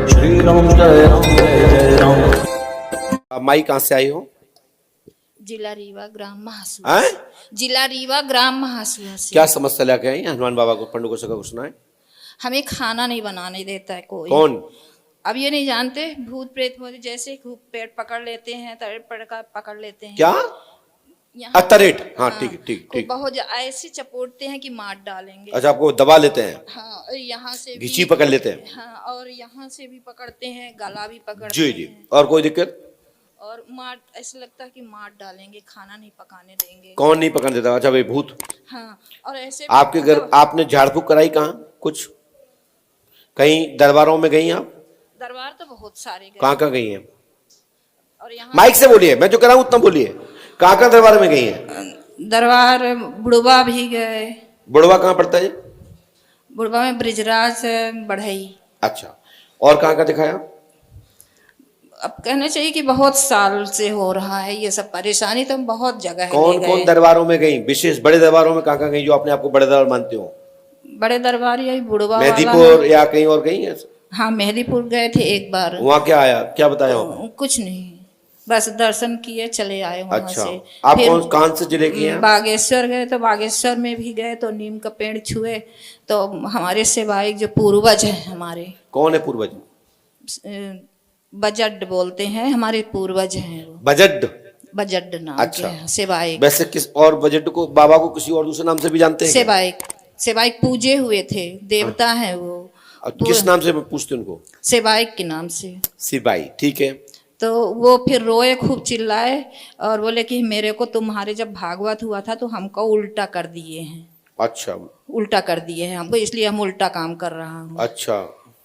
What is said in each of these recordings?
श्री राम जय राम। माई कहाँ से आई हो? जिला रीवा ग्राम महासुआ हैं? जिला रीवा ग्राम महासुआ से। क्या समस्या लेके आई? हनुमान बाबा को, पंडू को सका कुछ सुनाए। हमें खाना नहीं बनाने देता है कोई। कौन? अब ये नहीं जानते, भूत प्रेत होते जैसे पेट पकड़ लेते हैं, तरेट पकड़ लेते हैं। क्या? यहाँ तरेट? हाँ ठीक ठीक को ठीक। बहुत ऐसे चपोड़ते हैं कि मार डालेंगे। अच्छा, आपको दबा लेते हैं? हाँ, और यहाँ से भी घिची पकड़ लेते हैं? हाँ, और यहाँ से भी पकड़ते हैं, गला भी पकड़ते जी जी। हैं। और कोई दिक्कत? और मार, ऐसा लगता है कि मार डालेंगे, खाना नहीं पकाने देंगे। कौन नहीं पकड़ देता? अच्छा भाई, भूत। हाँ, और ऐसे आपके घर आपने झाड़ फूक कराई कहाँ? कुछ कहीं दरबारों में गई आप? दरबार तो बहुत सारे गए। कहाँ कहाँ गई हैं? और यहाँ माइक से बोलिए, मैं जो कह रहा हूँ उतना बोलिए। कहाँ कहाँ दरबार में गई हैं? दरबार बुढ़वा भी गए। बुढ़वा कहाँ पड़ता है? बुढ़वा में ब्रिजराज बढ़ई। अच्छा, और कहाँ कहाँ दिखाया? अब कहना चाहिए कि बहुत साल से हो रहा है ये सब परेशानी, तो हम बहुत जगह कौन ले कौन गए। दरबारों में गई? विशेष बड़े दरबारों में कहाँ कहाँ गई जो अपने आपको बड़े दरबार मानते हो? बड़े दरबार यही बुढ़वा वाला मेहदीपुर है। या कहीं और गई हैं? हाँ, मेहदीपुर गए थे एक बार। वहाँ क्या आया, क्या बताया वहाँ? कुछ नहीं, बस दर्शन किए चले आए वहाँ अच्छा, से। आप फिर कौन से जिले की हैं? बागेश्वर गए, तो बागेश्वर में भी गए तो नीम का पेड़ छुए, तो हमारे सेवायक जो पूर्वज हैं हमारे, कौन है पूर्वज? बजट बोलते हैं, हमारे पूर्वज हैं वो। बजट? बजट नाम अच्छा। के हैं सेवायक। वैसे किस और बजट को, बाबा को किसी और दूसरे नाम से भी जानते हैं क्या? सेवायक पूजे हुए थे, देवता हैं वो। और किस नाम से पूछते उनको? सेवायक के नाम से। सिपाही, ठीक है। तो वो फिर रोए, खूब चिल्लाए और बोले कि मेरे को तुम्हारे जब भागवत हुआ था तो हमको उल्टा कर दिए हैं। अच्छा। उल्टा कर दिए हैं हमको, इसलिए हम उल्टा काम कर रहा हूँ। अच्छा।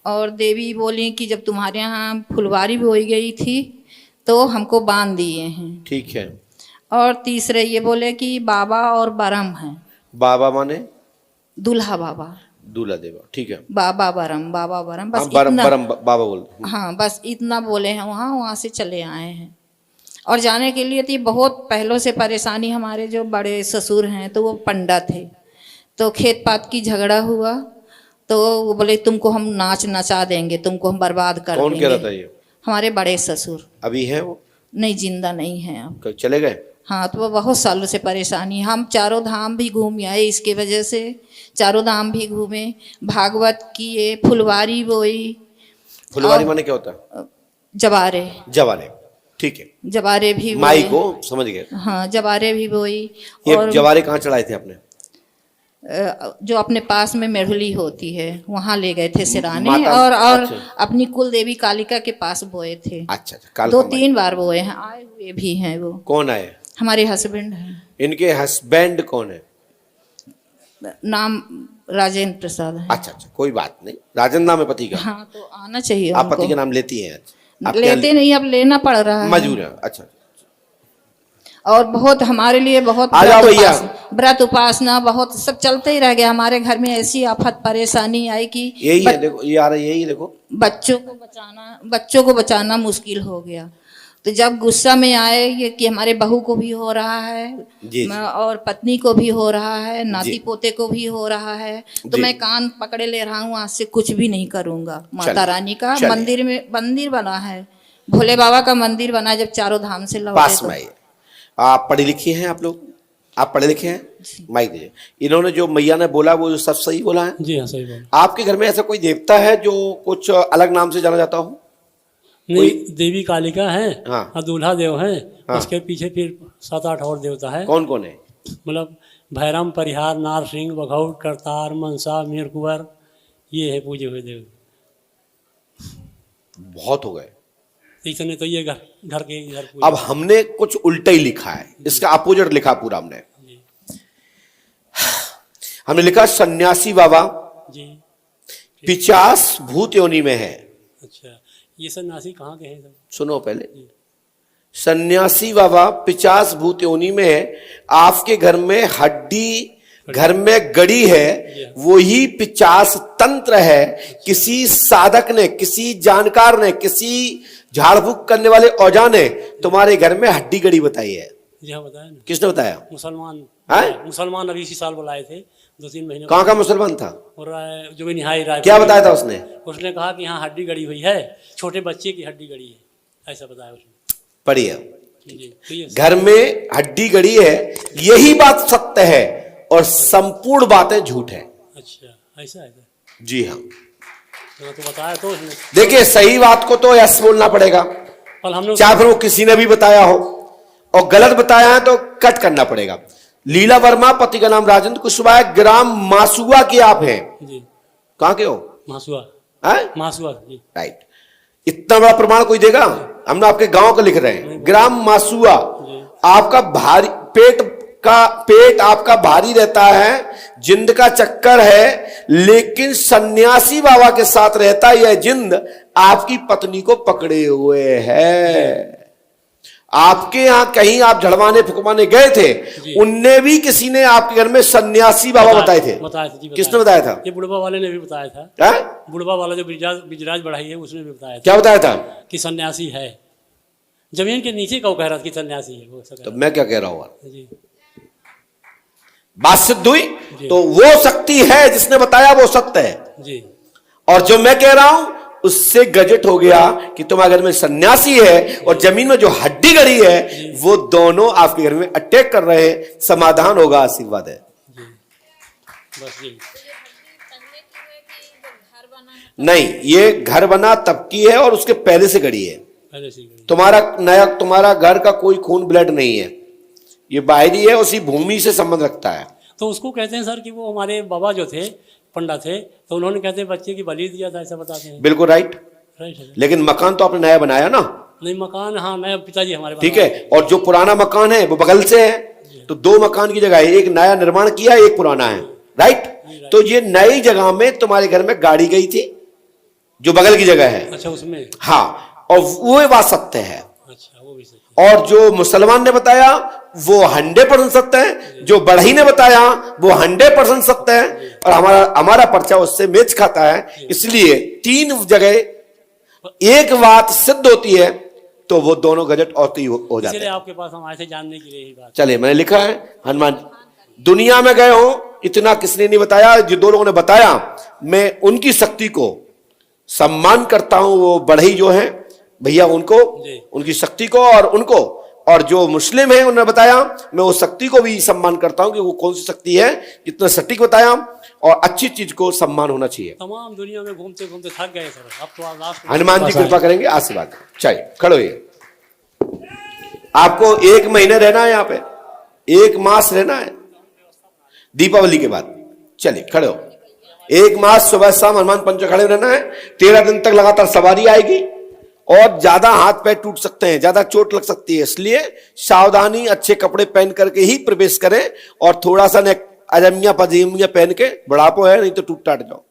और देवी बोली कि जब तुम्हारे यहाँ फुलवारी बोई गई थी तो हमको बांध दिए हैं। ठीक है। और तीसरे ये बोले कि बाबा और बरम हैं। बाबा माने? दूल्हा बाबा। दूल्हा देवा, ठीक है। बाबा बरम बस हाँ, बरम इतना। बरम बाबा बोल। हाँ, बस इतना बोले हैं। वहाँ से चले आए हैं। और जाने के लिए थी बहुत पहलों से परेशानी। हमारे जो बड़े ससुर हैं तो वो पंडा थे, तो खेत पात की झगड़ा हुआ तो वो बोले तुमको हम नाच नचा देंगे, तुमको हम बर्बाद कर देंगे। कौन कह रहा था ये? हमारे बड़े ससुर। अभी है वो? नहीं, जिंदा नहीं है अब। चले गए? हाँ, तो वो बहुत सालों से परेशानी। हम चारों धाम भी घूम आए इसके वजह से, चारों धाम भी घूमे, भागवत किए, फुलवारी बोई। फुलवारी माने क्या होता है? जवारे। जवारे, ठीक है। जवारे भी माई बोए। को समझ गए। हाँ, जवारे भी बोई। ये और जवारे कहाँ चढ़ाए थे आपने? जो अपने पास में मेढ़ुली होती है वहाँ ले गए थे सिराने। माता? और अच्छा। अपनी कुल देवी कालिका के पास बोए थे। अच्छा, कालका माई। 2-3 बार बोए हैं, आए हुए भी हैं वो। कौन आए? हमारे हस्बैंड हैं। इनके हस्बैंड कौन है? नाम राजेंद्र प्रसाद है। अच्छा अच्छा, कोई बात नहीं। राजेंद्र नाम है पति का? हाँ, तो आना चाहिए आप पति उनको। के नाम लेती हैं? आप लेते नहीं, अब लेना पड़ रहा है, मजबूर है। अच्छा। और बहुत हमारे लिए बहुत आ जाओ भैया। व्रत उपासना बहुत सब चलते ही रह गया। हमारे घर में ऐसी आफत परेशानी आई कि यही है, देखो ये आ रहा है, यही देखो। बच्चों को बचाना मुश्किल हो गया। तो जब गुस्सा में आए ये कि हमारे बहू को भी हो रहा है जी। और पत्नी को भी हो रहा है, नाती जी। पोते को भी हो रहा है, तो जी। मैं कान पकड़े ले रहा हूँ, आज से कुछ भी नहीं करूँगा। माता रानी का चलिए। मंदिर में मंदिर बना है, भोले बाबा का मंदिर बना, जब चारों धाम से लौटे पास तो। में आइए। आप पढ़े लिखे हैं? आप लोग आप पढ़े लिखे हैं? माइक दीजिए। इन्होंने जो मैया ने बोला वो सब सही बोला है? जी हाँ, सही बोला। आपके घर में ऐसा कोई देवता है जो कुछ अलग नाम से जाना जाता हो? नहीं, देवी कालिका है। हाँ। और दूल्हा देव है। हाँ। उसके पीछे फिर 7-8 और देवता है। कौन कौन है? मतलब भैरम, परिहार, नार सिंह, बघौट, करतार, मनसा, मीर कुंवर, ये है पूजे हुए देव। बहुत हो गए। इतने तो ये घर के घर पूजे। अब हमने कुछ उल्टा ही लिखा है, इसका अपोजिट लिखा पूरा हमने। हमने लिखा सन्यासी बाबा जी। 50 भूत योनि में है। अच्छा, ये सन्यासी कहाँ के हैं सब? सुनो पहले। सन्यासी बाबा 50 भूत योनि में है। आपके घर में हड्डी घर में गड़ी है, वही 50 तंत्र है। किसी साधक ने, किसी जानकार ने, किसी झाड़ फूक करने वाले औजा ने तुम्हारे घर में हड्डी गड़ी बताई है। जी हाँ, बताया ना। किसने बताया? मुसलमान। हैं? मुसलमान अभी इसी साल बुलाए थे, 2-3 महीने कहाँ का मुसलमान था? और जो भी निहाई राय क्या बताया था उसने? उसने कहा कि यहाँ हड्डी गड़ी हुई है, छोटे बच्चे की हड्डी गड़ी है, ऐसा बताया उसने। पढ़िए, जी तो ये घर में हड्डी गड़ी है, यही बात सत्य है और संपूर्ण बातें झूठ है। अच्छा ऐसा है। जी हाँ, तो बताया तो उसने। देखिए सही बात को तो यस बोलना पड़ेगा, कल हमने चाहे फिर वो किसी ने भी बताया हो, और गलत बताया है तो कट करना पड़ेगा। लीला वर्मा, पति का नाम राजेंद्र कुशवाहा, ग्राम मासुआ के आप हैं। जी कहाँ के हो? मासुआ। हैं? मासुआ जी। राइट। इतना बड़ा प्रमाण कोई देगा? हम आपके गांव का लिख रहे हैं, ग्राम मासुआ। आपका भारी पेट आपका भारी रहता है, जिंद का चक्कर है, लेकिन सन्यासी बाबा के साथ रहता यह जिंद आपकी पत्नी को पकड़े हुए है। आपके यहां कहीं आप झड़वाने फुकवाने गए थे, उनने भी किसी ने आपके घर में सन्यासी बाबा बताए थे? बताया था जी। किसने बताया था? ये बुढ़वा वाले ने भी बताया था। है? बुढ़वा वाला जो बिजराज बढ़ाई है उसने भी बताया था। क्या बताया था? कि सन्यासी है, जमीन के नीचे का वो कह रहा था कि सन्यासी है वो। तो मैं क्या कह रहा हूं? जी बात सिद्ध हुई। तो वो शक्ति है जिसने बताया, वो सत्य है। जी। और जो मैं कह रहा हूं उससे गजट हो गया कि तुम्हारे घर में सन्यासी है और जमीन में जो हड्डी गड़ी है, वो दोनों आपके घर में अटैक कर रहे हैं। समाधान होगा, आशीर्वाद है। जी बस जी। नहीं, ये घर बना तब की है और उसके पहले से गड़ी है। पहले से ही। तुम्हारा घर का कोई खून ब्लड नहीं है, ये बाहरी है, उसी भूमि से संबंध रखता है। तो उसको कहते हैं सर कि वो हमारे बाबा जो थे पंडा थे, तो उन्होंने कहते हैं बच्चे की बलि दिया था, ऐसा बताते हैं। बिल्कुल राइट। राइट है। लेकिन मकान तो आपने नया बनाया ना? नहीं मकान, हाँ मैं पिताजी हमारे ठीक है। और जो पुराना मकान है वो बगल से है, तो 2 मकान की जगह है, एक नया निर्माण किया, एक पुराना है। राइट। तो ये नई जगह में तुम्हारे घर में गाड़ी गई थी, जो बगल की जगह है। अच्छा उसमें। हाँ, और वो बात सत्य है। अच्छा वो भी सही है। और जो मुसलमान ने बताया वो 100% सत्य है, जो बढ़ई ने बताया वो 100% सत्य है, और हमारा पर्चा उससे मैच खाता है। इसलिए 3 जगह एक बात सिद्ध होती है तो वो दोनों गजट और हो जाते इसलिए हैं। आपके पास हम आए थे जानने के लिए ही बात। चलिए, मैंने लिखा है हनुमान दुनिया में गए हो, इतना किसने नहीं बताया। जो 2 लोगों ने बताया, मैं उनकी शक्ति को सम्मान करता हूं। वो बढ़ई जो है भैया, उनको, उनकी शक्ति को, और उनको, और जो मुस्लिम है उन्होंने बताया, मैं उस शक्ति को भी सम्मान करता हूं कि वो कौन सी शक्ति है, कितना सटीक बताया। और अच्छी चीज को सम्मान होना चाहिए। तमाम दुनिया में घूमते घूमते थक गए सर, अब तो लास्ट हनुमान जी कृपा करेंगे, आशीर्वाद। चलिए खड़े होइए। आपको 1 महीने रहना है यहाँ पे, 1 मास रहना है दीपावली के बाद। चलिए खड़े हो। 1 मास सुबह शाम हनुमान पंच खड़े रहना है। 13 दिन तक लगातार सवारी आएगी, और ज्यादा हाथ पैर टूट सकते हैं, ज्यादा चोट लग सकती है, इसलिए सावधानी, अच्छे कपड़े पहन करके ही प्रवेश करें, और थोड़ा सा अजमिया पजीमिया पहन के, बुढ़ापो है नहीं तो टूट टाट जाओ।